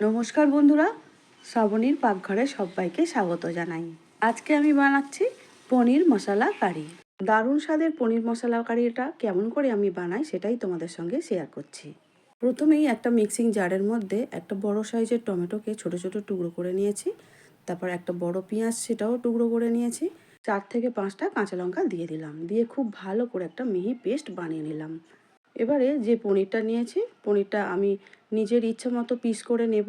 নমস্কার বন্ধুরা, শ্রাবণীর পাকঘরে সবাইকে স্বাগত জানাই। আজকে আমি বানাচ্ছি পনির মশলা কারি। দারুণ স্বাদের পনির মশলা কারিটা কেমন করে আমি বানাই সেটাই তোমাদের সঙ্গে শেয়ার করছি। প্রথমেই একটা মিক্সিং জারের মধ্যে একটা বড় সাইজের টমেটোকে ছোট ছোট টুকরো করে নিয়েছি। তারপর একটা বড় পেঁয়াজ, সেটাও টুকরো করে নিয়েছি। 4 থেকে 5টা কাঁচা লঙ্কা দিয়ে দিলাম, দিয়ে খুব ভালো করে একটা মিহি পেস্ট বানিয়ে নিলাম। এবারে যে পনিরটা নিয়েছি, পনিরটা আমি নিজের ইচ্ছে মতো পিস করে নেব।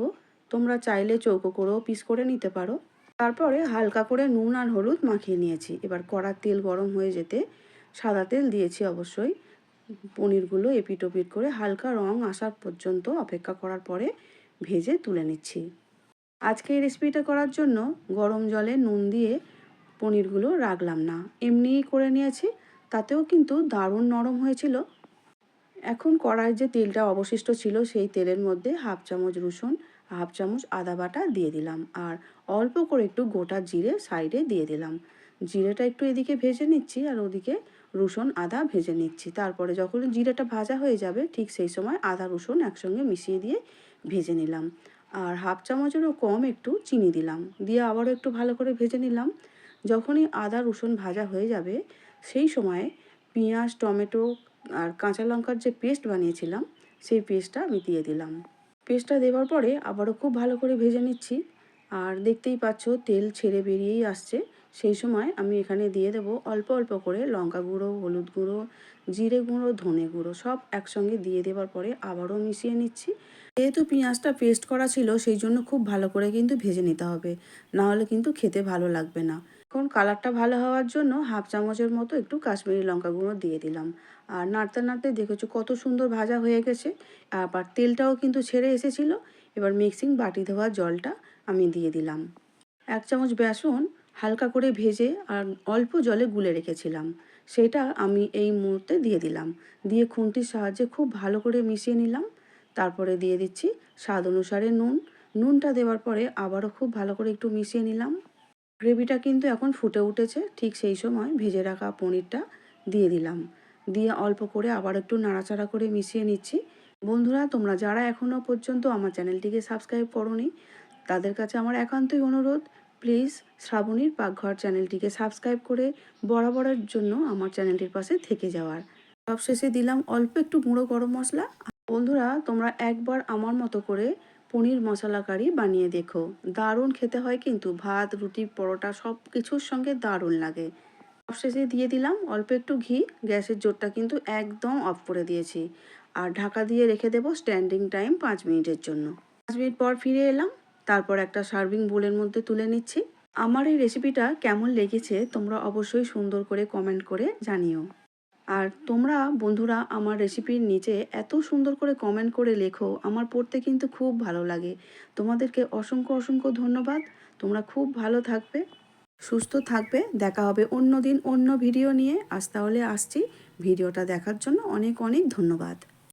তোমরা চাইলে চৌকো করেও পিস করে নিতে পারো। তারপরে হালকা করে নুন আর হলুদ মাখিয়ে নিয়েছি। এবার কড়ার তেল গরম হয়ে যেতে সাদা তেল দিয়েছি অবশ্যই। পনিরগুলো এপিট ওপিট করে হালকা রং আসার পর্যন্ত অপেক্ষা করার পরে ভেজে তুলে নিচ্ছি। আজকে এই রেসিপিটা করার জন্য গরম জলে নুন দিয়ে পনিরগুলো রাখলাম না, এমনিই করে নিয়েছি। তাতেও কিন্তু দারুণ নরম হয়েছিল। এখন কড়াইয়ের যে তেলটা অবশিষ্ট ছিল সেই তেলের মধ্যে 1/2 চামচ রসুন, 1/2 চামচ আদা বাটা দিয়ে দিলাম, আর অল্প করে একটু গোটা জিরে সাইডে দিয়ে দিলাম। জিরেটা একটু এদিকে ভেজে নিচ্ছি আর ওদিকে রসুন আদা ভেজে নিচ্ছি। তারপরে যখন জিরেটা ভাজা হয়ে যাবে ঠিক সেই সময় আদা রসুন একসঙ্গে মিশিয়ে দিয়ে ভেজে নিলাম। আর 1/2 চামচেরও কম একটু চিনি দিলাম, দিয়ে আবারও একটু ভালো করে ভেজে নিলাম। যখনই আদা রসুন ভাজা হয়ে যাবে সেই সময় পেঁয়াজ, টমেটো আর কাঁচা লঙ্কার যে পেস্ট বানিয়েছিলাম সেই পেস্টটা আমি দিয়ে দিলাম। পেস্টটা দেওয়ার পরে আবারও খুব ভালো করে ভেজে নিচ্ছি। আর দেখতেই পাচ্ছ তেল ছেড়ে বেরিয়েই আসছে। সেই সময় আমি এখানে দিয়ে দেবো অল্প অল্প করে লঙ্কা গুঁড়ো, হলুদ গুঁড়ো, জিরে গুঁড়ো, ধনে গুঁড়ো সব একসঙ্গে দিয়ে দেওয়ার পরে আবারও মিশিয়ে নিচ্ছি। যেহেতু পেঁয়াজটা পেস্ট করা ছিল সেই জন্য খুব ভালো করে কিন্তু ভেজে নিতে হবে, নাহলে কিন্তু খেতে ভালো লাগবে না। এখন কালারটা ভালো হওয়ার জন্য 1/2 চামচের মতো একটু কাশ্মীরি লঙ্কা গুঁড়ো দিয়ে দিলাম। আর নাড়তে নাড়তে দেখেছো কত সুন্দর ভাজা হয়ে গেছে। আবার তেলটাও কিন্তু ছেড়ে এসেছিল। এবার মিক্সিং বাটি ধোয়া জলটা আমি দিয়ে দিলাম। 1 চামচ বেসন হালকা করে ভেজে আর অল্প জলে গুলে রেখেছিলাম, সেটা আমি এই মুহূর্তে দিয়ে দিলাম। দিয়ে খুন্তির সাহায্যে খুব ভালো করে মিশিয়ে নিলাম। তারপরে দিয়ে দিচ্ছি স্বাদ অনুসারে নুন। নুনটা দেওয়ার পরে আবারও খুব ভালো করে একটু মিশিয়ে নিলাম। গ্রেভিটা কিন্তু এখন ফুটে উঠেছে, ঠিক সেই সময় ভেজে রাখা পনিরটা দিয়ে দিলাম। দিয়ে অল্প করে আবার একটু নাড়াচাড়া করে মিশিয়ে নিচ্ছি। বন্ধুরা, তোমরা যারা এখনও পর্যন্ত আমার চ্যানেলটিকে সাবস্ক্রাইব করোনি তাদের কাছে আমার একান্তই অনুরোধ, প্লিজ শ্রাবণীর পাকঘর চ্যানেলটিকে সাবস্ক্রাইব করে বরাবরের জন্য আমার চ্যানেলটির পাশে থেকে যাওয়ার। সবশেষে দিলাম অল্প একটু গুঁড়ো গরম মশলা। বন্ধুরা, তোমরা একবার আমার মতো করে পনির মশলা কারি বানিয়ে দেখো, দারুণ খেতে হয় কিন্তু। ভাত, রুটি, পরোটা সব কিছুর সঙ্গে দারুণ লাগে। সবশেষে দিয়ে দিলাম অল্প একটু ঘি। গ্যাসের জোরটা কিন্তু একদম অফ করে দিয়েছি। আর ঢাকা দিয়ে রেখে দেবো স্ট্যান্ডিং টাইম 5 মিনিটের জন্য। 5 মিনিট পর ফিরে এলাম। তারপর একটা সার্ভিং বোলের মধ্যে তুলে নিচ্ছি। আমার এই রেসিপিটা কেমন লেগেছে তোমরা অবশ্যই সুন্দর করে কমেন্ট করে জানিও। আর তোমরা বন্ধুরা আমার রেসিপির নিচে এত সুন্দর করে কমেন্ট করে লেখো, আমার পড়তে কিন্তু খুব ভালো লাগে। তোমাদেরকে অসংখ্য অসংখ্য ধন্যবাদ। তোমরা খুব ভালো থাকবে, সুস্থ থাকবে। দেখা হবে অন্য দিন অন্য ভিডিও নিয়ে। আজ তাহলে আসছি। ভিডিওটা দেখার জন্য অনেক অনেক ধন্যবাদ।